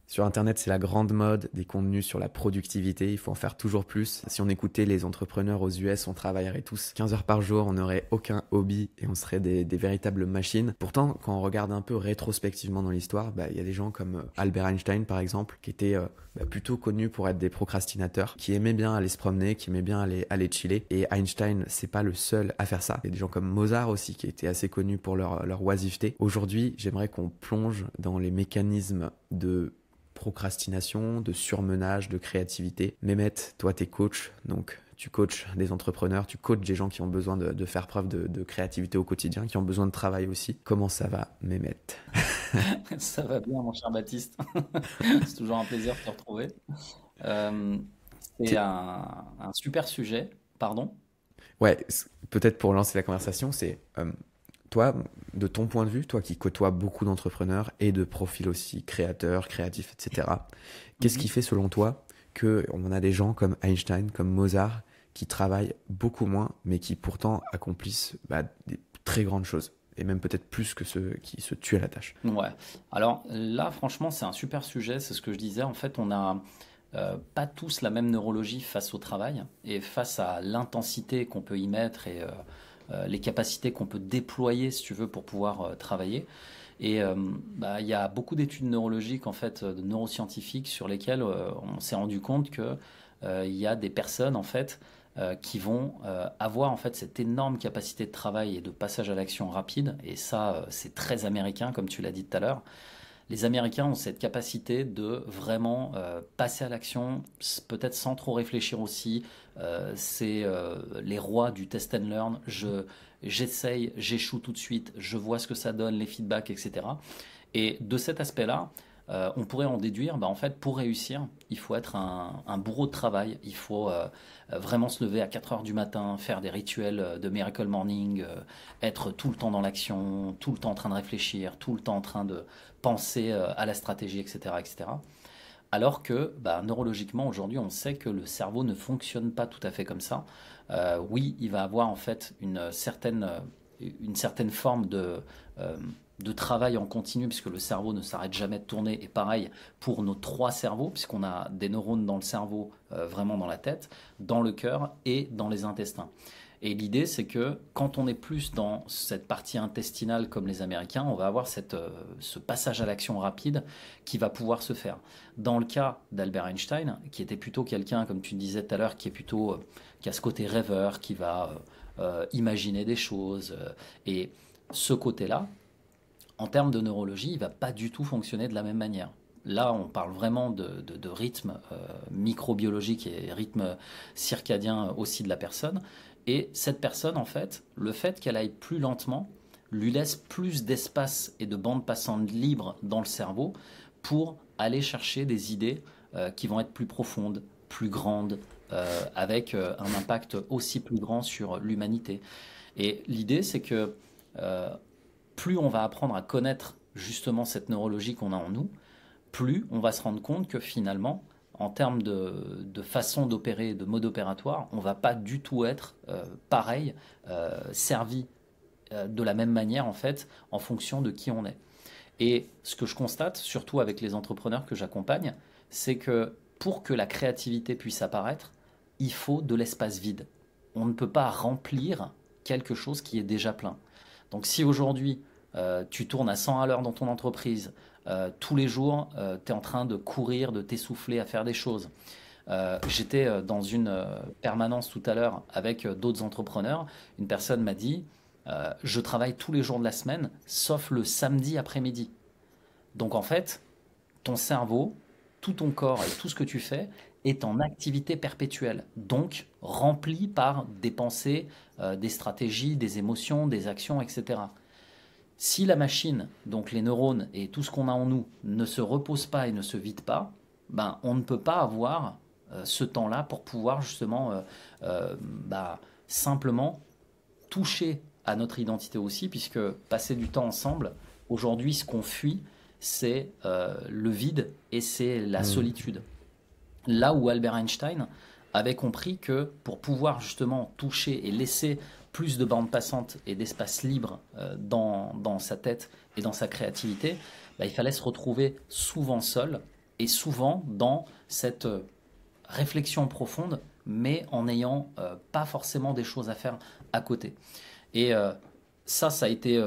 Sur Internet, c'est la grande mode des contenus sur la productivité. Il faut en faire toujours plus. Si on écoutait les entrepreneurs aux US, on travaillerait tous 15 heures par jour, on n'aurait aucun hobby et on serait des véritables machines. Pourtant, quand on regarde un peu rétrospectivement dans l'histoire, il y a des gens comme Albert Einstein, par exemple, qui étaient plutôt connus pour être des procrastinateurs, qui aimaient bien aller se promener, qui aimaient bien aller chiller. Et Einstein, c'est pas le seul à faire ça. Il y a des gens comme Mozart aussi, qui étaient assez connus pour leur oisiveté. Aujourd'hui, j'aimerais qu'on plonge dans les mécanismes de procrastination, de surmenage, de créativité. Mehmet, toi t'es coach, donc tu coaches des entrepreneurs, tu coaches des gens qui ont besoin de faire preuve de créativité au quotidien, qui ont besoin de travail aussi. Comment ça va, Mehmet? Ça va bien, mon cher Baptiste. C'est toujours un plaisir de te retrouver. Euh, c'est T'es- un super sujet. Pardon? Ouais, peut-être pour lancer la conversation, c'est toi, de ton point de vue, toi qui côtoies beaucoup d'entrepreneurs et de profils aussi créateurs, créatifs, etc., qu'est-ce qui Mhm. fait selon toi que on a des gens comme Einstein, comme Mozart, qui travaillent beaucoup moins, mais qui pourtant accomplissent des très grandes choses, et même peut-être plus que ceux qui se tuent à la tâche. Ouais. Alors là, franchement, c'est un super sujet. C'est ce que je disais. En fait, on n'a pas tous la même neurologie face au travail et face à l'intensité qu'on peut y mettre et les capacités qu'on peut déployer, si tu veux, pour pouvoir travailler. Et il y a beaucoup d'études neurologiques, en fait, de neuroscientifiques, sur lesquelles on s'est rendu compte que il y a des personnes, en fait, qui vont avoir en fait cette énorme capacité de travail et de passage à l'action rapide. Et ça, c'est très américain, comme tu l'as dit tout à l'heure. Les Américains ont cette capacité de vraiment passer à l'action, peut-être sans trop réfléchir aussi. C'est les rois du test and learn. J'essaye, j'échoue tout de suite, je vois ce que ça donne, les feedbacks, etc. Et de cet aspect-là, on pourrait en déduire, en fait, pour réussir, il faut être un bourreau de travail. Il faut vraiment se lever à 4 heures du matin, faire des rituels de Miracle Morning, être tout le temps dans l'action, tout le temps en train de réfléchir, tout le temps en train de penser à la stratégie, etc., etc. Alors que neurologiquement, aujourd'hui, on sait que le cerveau ne fonctionne pas tout à fait comme ça. Oui, il va avoir en fait une certaine forme euh, de travail en continu, puisque le cerveau ne s'arrête jamais de tourner. Et pareil pour nos trois cerveaux, puisqu'on a des neurones dans le cerveau, vraiment dans la tête, dans le cœur et dans les intestins. Et l'idée, c'est que quand on est plus dans cette partie intestinale comme les Américains, on va avoir ce passage à l'action rapide qui va pouvoir se faire. Dans le cas d'Albert Einstein, qui était plutôt quelqu'un, comme tu disais tout à l'heure, qui a ce côté rêveur, qui va imaginer des choses, et ce côté-là, en termes de neurologie, il va pas du tout fonctionner de la même manière. Là, on parle vraiment de rythme microbiologique et rythme circadien aussi de la personne. Et cette personne, en fait, le fait qu'elle aille plus lentement lui laisse plus d'espace et de bande passante libre dans le cerveau pour aller chercher des idées qui vont être plus profondes, plus grandes, avec un impact aussi plus grand sur l'humanité. Et l'idée, c'est que euh, plus on va apprendre à connaître justement cette neurologie qu'on a en nous, plus on va se rendre compte que finalement, en termes de façon d'opérer, de mode opératoire, on ne va pas du tout être pareil, servi de la même manière en fait, en fonction de qui on est. Et ce que je constate, surtout avec les entrepreneurs que j'accompagne, c'est que pour que la créativité puisse apparaître, il faut de l'espace vide. On ne peut pas remplir quelque chose qui est déjà plein. Donc si aujourd'hui tu tournes à 100 à l'heure dans ton entreprise, tous les jours tu es en train de courir, de t'essouffler à faire des choses. J'étais dans une permanence tout à l'heure avec d'autres entrepreneurs. Une personne m'a dit, je travaille tous les jours de la semaine, sauf le samedi après-midi. Donc en fait, ton cerveau, tout ton corps et tout ce que tu fais est en activité perpétuelle, donc rempli par des pensées, des stratégies, des émotions, des actions, etc. Si la machine, donc les neurones et tout ce qu'on a en nous, ne se repose pas et ne se vide pas, on ne peut pas avoir ce temps-là pour pouvoir justement euh, bah, simplement toucher à notre identité aussi, puisque passer du temps ensemble, aujourd'hui, ce qu'on fuit, c'est le vide et c'est la Hmm. solitude. Là où Albert Einstein avait compris que pour pouvoir justement toucher et laisser plus de bandes passantes et d'espace libre dans sa tête et dans sa créativité, il fallait se retrouver souvent seul et souvent dans cette réflexion profonde, mais en n'ayant pas forcément des choses à faire à côté. Et ça a été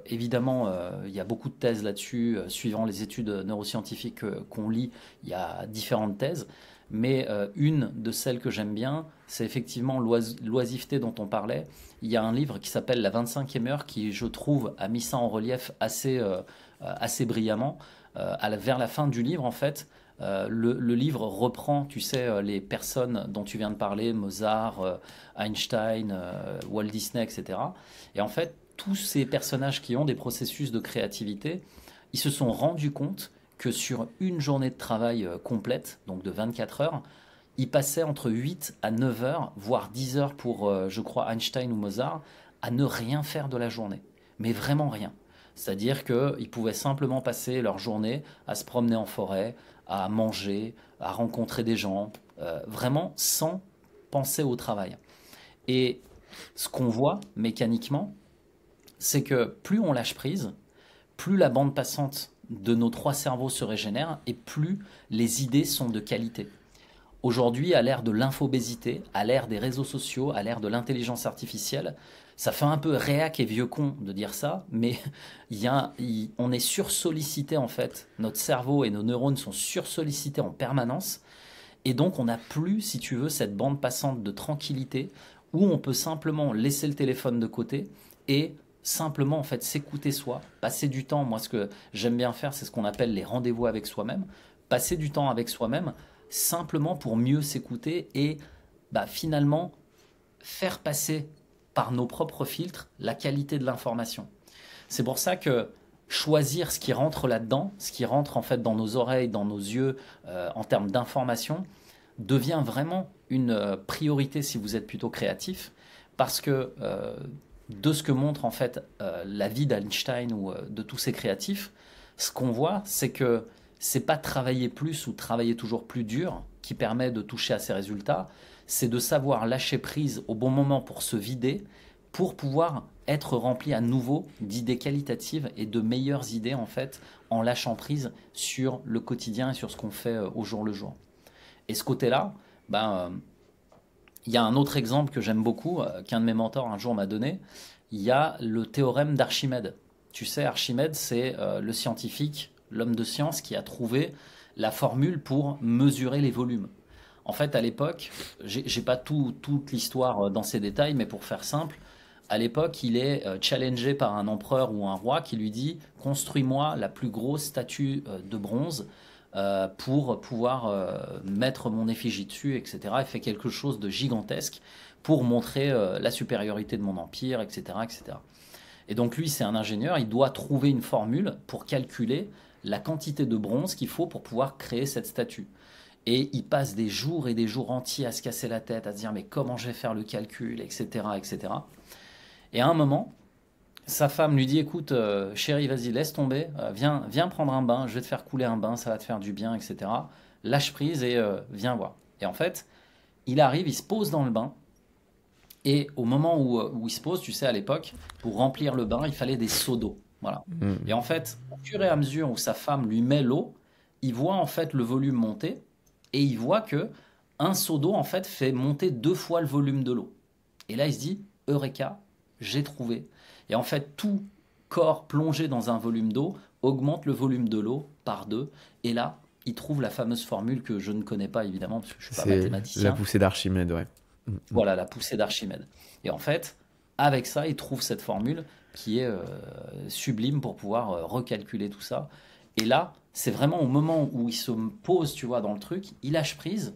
évidemment, il y a beaucoup de thèses là-dessus, suivant les études neuroscientifiques qu'on lit, il y a différentes thèses, mais une de celles que j'aime bien, c'est effectivement l'oisiveté dont on parlait. Il y a un livre qui s'appelle La 25e heure qui, je trouve, a mis ça en relief assez brillamment. Vers la fin du livre, en fait, le livre reprend, tu sais, les personnes dont tu viens de parler, Mozart, Einstein, Walt Disney, etc. Et en fait, tous ces personnages qui ont des processus de créativité, ils se sont rendus compte que sur une journée de travail complète, donc de 24 heures, ils passaient entre 8 à 9 heures, voire 10 heures pour, je crois, Einstein ou Mozart, à ne rien faire de la journée. Mais vraiment rien. C'est-à-dire qu'ils pouvaient simplement passer leur journée à se promener en forêt, à manger, à rencontrer des gens, vraiment sans penser au travail. Et ce qu'on voit mécaniquement, c'est que plus on lâche prise, plus la bande passante de nos trois cerveaux se régénère et plus les idées sont de qualité. Aujourd'hui, à l'ère de l'infobésité, à l'ère des réseaux sociaux, à l'ère de l'intelligence artificielle, ça fait un peu réac et vieux con de dire ça, mais on est sursollicité en fait. Notre cerveau et nos neurones sont sursollicités en permanence. Et donc, on n'a plus, si tu veux, cette bande passante de tranquillité où on peut simplement laisser le téléphone de côté et simplement en fait s'écouter soi, passer du temps. Moi, ce que j'aime bien faire, c'est ce qu'on appelle les rendez-vous avec soi-même. Passer du temps avec soi-même simplement pour mieux s'écouter et finalement faire passer par nos propres filtres la qualité de l'information. C'est pour ça que choisir ce qui rentre là-dedans, ce qui rentre en fait dans nos oreilles, dans nos yeux, en termes d'information, devient vraiment une priorité si vous êtes plutôt créatif, parce que de ce que montre en fait la vie d'Einstein ou de tous ces créatifs, ce qu'on voit, c'est que c'est pas travailler plus ou travailler toujours plus dur qui permet de toucher à ces résultats, c'est de savoir lâcher prise au bon moment pour se vider, pour pouvoir être rempli à nouveau d'idées qualitatives et de meilleures idées en fait, en lâchant prise sur le quotidien et sur ce qu'on fait au jour le jour. Et ce côté-là, il y a un autre exemple que j'aime beaucoup, qu'un de mes mentors un jour m'a donné. Il y a le théorème d'Archimède. Tu sais, Archimède, c'est le scientifique, l'homme de science qui a trouvé la formule pour mesurer les volumes. En fait, à l'époque, j'ai pas toute l'histoire dans ses détails, mais pour faire simple, à l'époque, il est challengé par un empereur ou un roi qui lui dit « Construis-moi la plus grosse statue de bronze pour pouvoir mettre mon effigie dessus, etc. » Il fait quelque chose de gigantesque pour montrer la supériorité de mon empire, etc., etc. Et donc lui, c'est un ingénieur, il doit trouver une formule pour calculer la quantité de bronze qu'il faut pour pouvoir créer cette statue. Et il passe des jours et des jours entiers à se casser la tête, à se dire mais comment je vais faire le calcul, etc., etc. Et à un moment, sa femme lui dit écoute, chérie, vas-y, laisse tomber, viens prendre un bain, je vais te faire couler un bain, ça va te faire du bien, etc. Lâche prise et viens voir. Et en fait, il arrive, il se pose dans le bain. Et au moment où il se pose, tu sais, à l'époque, pour remplir le bain, il fallait des seaux d'eau. Voilà. Et en fait, au fur et à mesure où sa femme lui met l'eau, il voit en fait le volume monter et il voit que un seau d'eau en fait fait monter 2 fois le volume de l'eau. Et là, il se dit Eureka, j'ai trouvé. Et en fait, tout corps plongé dans un volume d'eau augmente le volume de l'eau par 2. Et là, il trouve la fameuse formule que je ne connais pas évidemment parce que je ne suis pas mathématicien. La poussée d'Archimède, ouais. Voilà, la poussée d'Archimède. Et en fait, avec ça, il trouve cette formule qui est sublime pour pouvoir recalculer tout ça. Et là, c'est vraiment au moment où il se pose, tu vois, dans le truc, il lâche prise.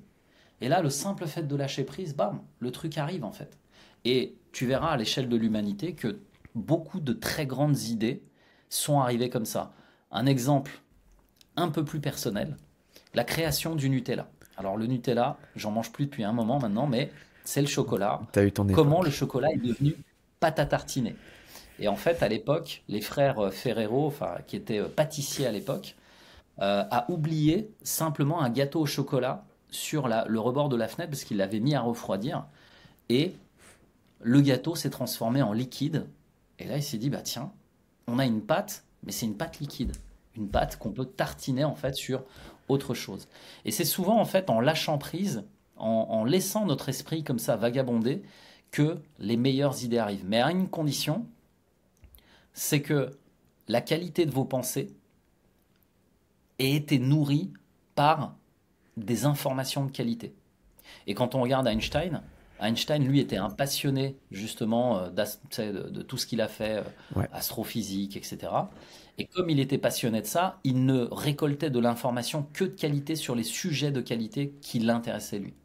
Et là, le simple fait de lâcher prise, bam, le truc arrive en fait. Et tu verras à l'échelle de l'humanité que beaucoup de très grandes idées sont arrivées comme ça. Un exemple un peu plus personnel, la création du Nutella. Alors le Nutella, j'en mange plus depuis un moment maintenant, mais c'est le chocolat. T'as eu ton époque. Comment le chocolat est devenu pâte à tartiner. Et en fait, à l'époque, les frères Ferrero, qui étaient pâtissiers à l'époque, a oublié simplement un gâteau au chocolat sur le rebord de la fenêtre parce qu'il l'avait mis à refroidir. Et le gâteau s'est transformé en liquide. Et là, il s'est dit, bah tiens, on a une pâte, mais c'est une pâte liquide. une pâte qu'on peut tartiner en fait sur autre chose. Et c'est souvent en fait en lâchant prise, en laissant notre esprit comme ça vagabonder, que les meilleures idées arrivent. Mais à une condition, c'est que la qualité de vos pensées ait été nourrie par des informations de qualité. Et quand on regarde Einstein, Einstein, lui, était un passionné justement de tout ce qu'il a fait, Ouais. astrophysique, etc. Et comme il était passionné de ça, il ne récoltait de l'information que de qualité sur les sujets de qualité qui l'intéressaient lui.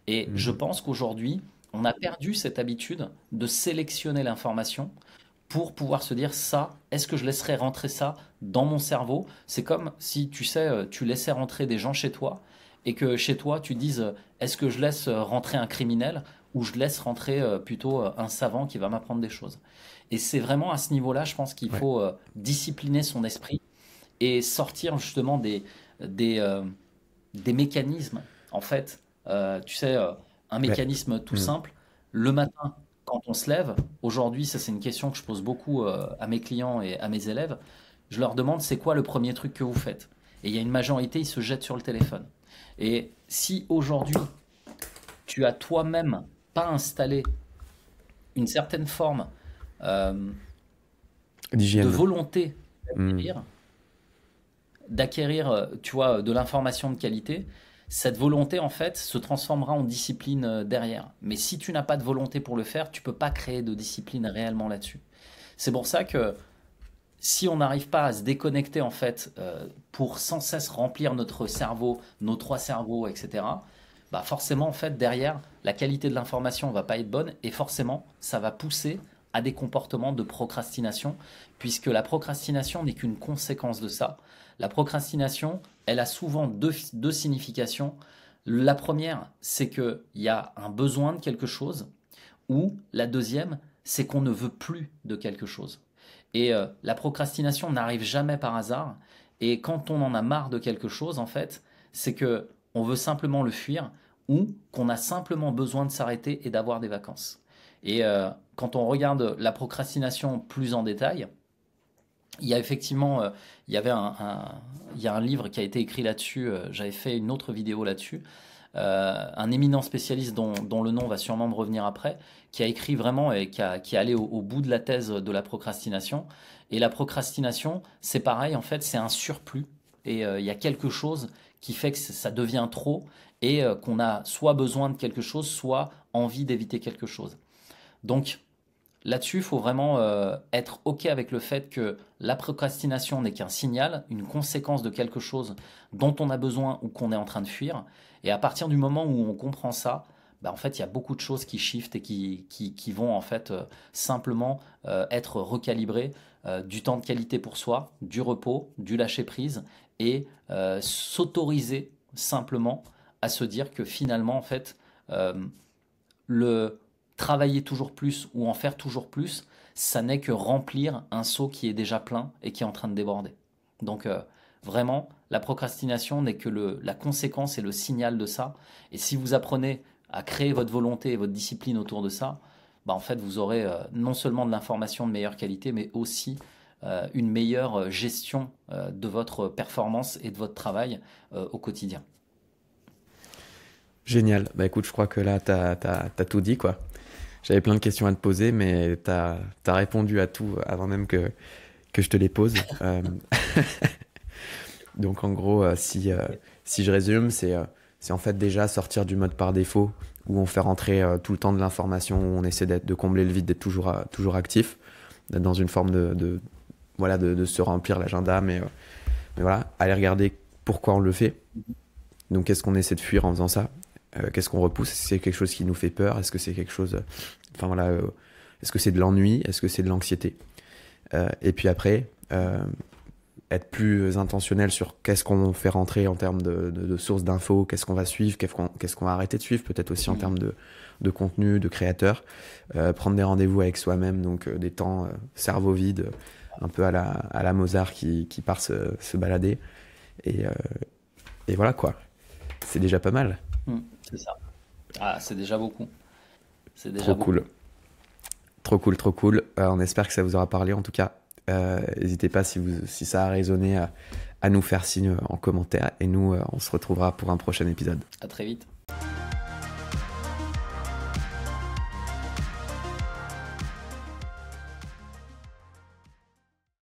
Et je Mhm. pense qu'aujourd'hui, on a perdu cette habitude de sélectionner l'information pour pouvoir se dire ça, est-ce que je laisserai rentrer ça dans mon cerveau? C'est comme si tu sais, tu laissais rentrer des gens chez toi et que chez toi tu dises est-ce que je laisse rentrer un criminel ou je laisse rentrer plutôt un savant qui va m'apprendre des choses. Et c'est vraiment à ce niveau-là, je pense qu'il Ouais. faut discipliner son esprit et sortir justement des, euh, des mécanismes. En fait, tu sais, un Ouais. mécanisme tout Mhm. simple, le matin, quand on se lève, aujourd'hui, ça c'est une question que je pose beaucoup à mes clients et à mes élèves, je leur demande c'est quoi le premier truc que vous faites? Et il y a une majorité, ils se jettent sur le téléphone. Et si aujourd'hui, tu as toi-même pas installé une certaine forme euh, de D'hygiène. volonté Mhm. d'acquérir, tu vois, de l'information de qualité, cette volonté, en fait, se transformera en discipline derrière. Mais si tu n'as pas de volonté pour le faire, tu peux pas créer de discipline réellement là-dessus. C'est pour ça que si on n'arrive pas à se déconnecter, en fait, pour sans cesse remplir notre cerveau, nos trois cerveaux, etc., bah forcément, en fait, derrière, la qualité de l'information va pas être bonne et forcément, ça va pousser à des comportements de procrastination, puisque la procrastination n'est qu'une conséquence de ça. La procrastination, elle a souvent deux significations. La première, c'est qu'il y a un besoin de quelque chose, ou la deuxième, c'est qu'on ne veut plus de quelque chose. Et la procrastination n'arrive jamais par hasard. Et quand on en a marre de quelque chose, en fait, c'est que on veut simplement le fuir ou qu'on a simplement besoin de s'arrêter et d'avoir des vacances. Et quand on regarde la procrastination plus en détail, il y a effectivement, il y avait il y a un livre qui a été écrit là-dessus. J'avais fait une autre vidéo là-dessus. Un éminent spécialiste dont le nom va sûrement me revenir après, qui a écrit vraiment et qui est allé au bout de la thèse de la procrastination. Et la procrastination, c'est pareil, en fait, c'est un surplus. Et il y a quelque chose qui fait que ça devient trop et qu'on a soit besoin de quelque chose, soit envie d'éviter quelque chose. Donc, là-dessus, il faut vraiment être OK avec le fait que la procrastination n'est qu'un signal, une conséquence de quelque chose dont on a besoin ou qu'on est en train de fuir. Et à partir du moment où on comprend ça, bah, en fait, il y a beaucoup de choses qui shiftent et qui vont en fait simplement être recalibrées, du temps de qualité pour soi, du repos, du lâcher-prise et s'autoriser simplement à se dire que finalement, en fait, euh, le travailler toujours plus ou en faire toujours plus, ça n'est que remplir un seau qui est déjà plein et qui est en train de déborder. Donc vraiment, la procrastination n'est que la conséquence et le signal de ça. Et si vous apprenez à créer votre volonté et votre discipline autour de ça, bah en fait, vous aurez non seulement de l'information de meilleure qualité, mais aussi une meilleure gestion de votre performance et de votre travail au quotidien. Génial. Bah écoute, je crois que là, t'as tout dit, quoi. J'avais plein de questions à te poser, mais t'as répondu à tout avant même que je te les pose. Donc en gros, si je résume, c'est en fait déjà sortir du mode par défaut, où on fait rentrer tout le temps de l'information, où on essaie de combler le vide, d'être toujours actif, d'être dans une forme voilà, de se remplir l'agenda, mais voilà, aller regarder pourquoi on le fait. Donc qu'est-ce qu'on essaie de fuir en faisant ça? Qu'est-ce qu'on repousse? Est-ce que c'est quelque chose qui nous fait peur? Est-ce que c'est quelque chose... Enfin voilà, est-ce que c'est de l'ennui? Est-ce que c'est de l'anxiété? Et puis après, être plus intentionnel sur qu'est-ce qu'on fait rentrer en termes de sources d'infos, qu'est-ce qu'on va suivre, qu'est-ce qu'on va arrêter de suivre, peut-être aussi en termes de contenu, de créateur. Prendre des rendez-vous avec soi-même, donc des temps cerveau vide, un peu à la Mozart qui part se balader. Et, euh, et voilà quoi, c'est déjà pas mal. C'est ça. Ah, c'est déjà beaucoup. C'est déjà Trop beaucoup. cool. Trop cool, trop cool. On espère que ça vous aura parlé en tout cas. N'hésitez pas si ça a résonné à nous faire signe en commentaire. Et nous, on se retrouvera pour un prochain épisode. À très vite.